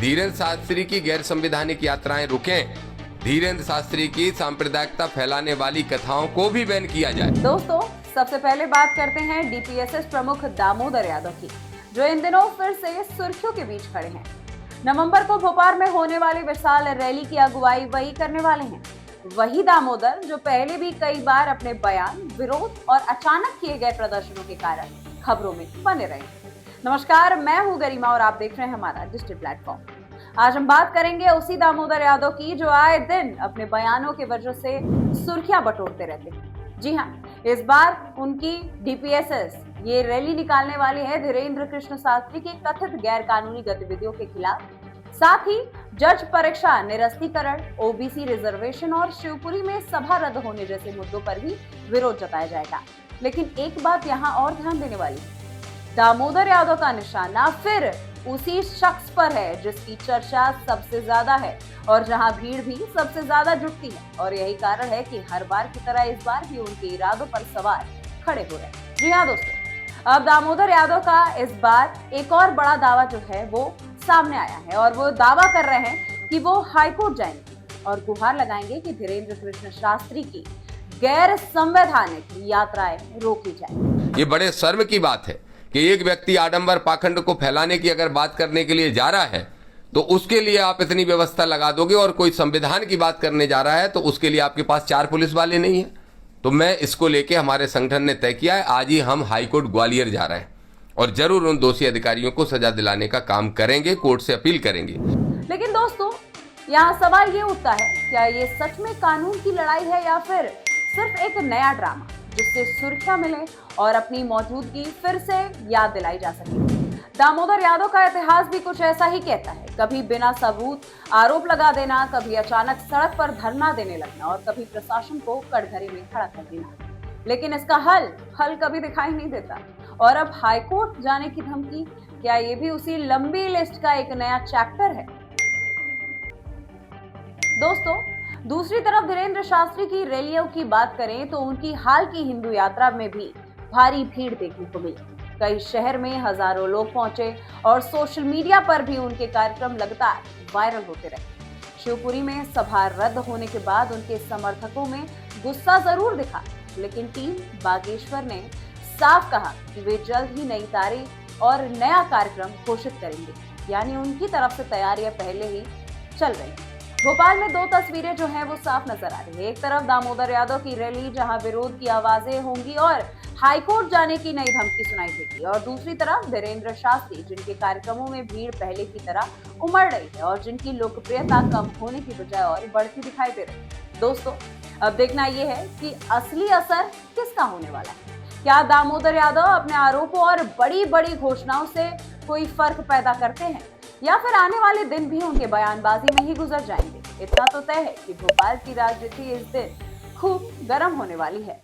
धीरेन्द्र शास्त्री की गैर संवैधानिक यात्राएं रुकें, धीरेन्द्र शास्त्री की सांप्रदायिकता फैलाने वाली कथाओं को भी बैन किया जाए। दोस्तों, सबसे पहले बात करते हैं डीपीएसएस प्रमुख दामोदर यादव की, जो इन दिनों फिर से सुर्खियों के बीच खड़े हैं। नवंबर को भोपाल में होने वाली विशाल रैली की अगुवाई वही करने वाले हैं। वही दामोदर जो पहले भी कई बार अपने बयान, विरोध और अचानक किए गए प्रदर्शनों के कारण खबरों में बने रहे। नमस्कार, मैं हूं गरिमा और आप देख रहे हैं हमारा डिजिटल प्लेटफॉर्म। आज हम बात करेंगे उसी दामोदर यादव की जो आए दिन अपने बयानों के वजह से सुर्खियां बटोरते रहते हैं। जी हाँ, इस बार उनकी डीपीएसएस ये रैली निकालने वाली है धीरेन्द्र कृष्ण शास्त्री की कथित गैर कानूनी गतिविधियों के खिलाफ। साथ ही जज परीक्षा निरस्तीकरण, ओबीसी रिजर्वेशन और शिवपुरी में सभा रद्द होने जैसे मुद्दों पर भी विरोध जताया जाएगा। लेकिन एक बात यहाँ और ध्यान देने वाली है, दामोदर यादव का निशाना फिर उसी शख्स पर है जिसकी चर्चा सबसे ज्यादा है और जहां भीड़ भी सबसे ज्यादा जुटती है। और यही कारण है कि हर बार की तरह इस बार भी उनके इरादों पर सवाल खड़े हो रहे हैं। जी हाँ दोस्तों, अब दामोदर यादव का इस बार एक और बड़ा दावा जो है वो सामने आया है और वो दावा कर रहे हैं कि वो हाईकोर्ट जाएंगे और गुहार लगाएंगे कि धीरेन्द्र कृष्ण शास्त्री की गैर संवैधानिक यात्राएं रोकी जाए। ये बड़े शर्म की बात है कि एक व्यक्ति आडंबर पाखंड को फैलाने की अगर बात करने के लिए जा रहा है तो उसके लिए आप इतनी व्यवस्था लगा दोगे, और कोई संविधान की बात करने जा रहा है तो उसके लिए आपके पास 4 पुलिस वाले नहीं है। तो मैं इसको लेके हमारे संगठन ने तय किया है, आज ही हम हाईकोर्ट ग्वालियर जा रहे हैं और जरूर उन दोषी अधिकारियों को सजा दिलाने का काम करेंगे, कोर्ट से अपील करेंगे। लेकिन दोस्तों, यहाँ सवाल ये उठता है, क्या ये सच में कानून की लड़ाई है या फिर सिर्फ एक नया ड्रामा जिससे सुर्खियां मिले और अपनी मौजूदगी फिर से याद दिलाई जा सके। दामोदर यादव का इतिहास भी कुछ ऐसा ही कहता है, कभी बिना सबूत आरोप लगा देना, कभी अचानक सड़क पर धरना देने लगना और कभी प्रशासन को कटघरे में खड़ा कर देना। लेकिन इसका हल कभी दिखाई नहीं देता। और अब हाईकोर्ट जाने की धमकी, क्या ये भी उसी लंबी लिस्ट का एक नया चैप्टर है? दोस्तों, दूसरी तरफ धीरेन्द्र शास्त्री की रैलियों की बात करें तो उनकी हाल की हिंदू यात्रा में भी भारी भीड़ देखने को मिली। कई शहर में हजारों लोग पहुंचे और सोशल मीडिया पर भी उनके कार्यक्रम लगातार वायरल होते रहे। शिवपुरी में सभा रद्द होने के बाद उनके समर्थकों में गुस्सा जरूर दिखा, लेकिन टीम बागेश्वर ने साफ कहा कि वे जल्द ही नई तारीख और नया कार्यक्रम घोषित करेंगे। यानी उनकी तरफ से तैयारियां पहले ही चल रही हैं। भोपाल में 2 तस्वीरें जो हैं वो साफ नजर आ रही है। एक तरफ दामोदर यादव की रैली जहां विरोध की आवाजें होंगी और हाईकोर्ट जाने की नई धमकी सुनाई देगी, और दूसरी तरफ धीरेन्द्र शास्त्री जिनके कार्यक्रमों में भीड़ पहले की तरह उमड़ रही है और जिनकी लोकप्रियता कम होने की बजाय और बढ़ती दिखाई दे रही है। दोस्तों, अब देखना यह है कि असली असर किसका होने वाला है। क्या दामोदर यादव अपने आरोपों और बड़ी बड़ी घोषणाओं से कोई फर्क पैदा करते हैं, या फिर आने वाले दिन भी उनके बयानबाजी में ही गुजर जाएंगे? इतना तो तय है कि भोपाल की राजनीति इस दिन खूब गर्म होने वाली है।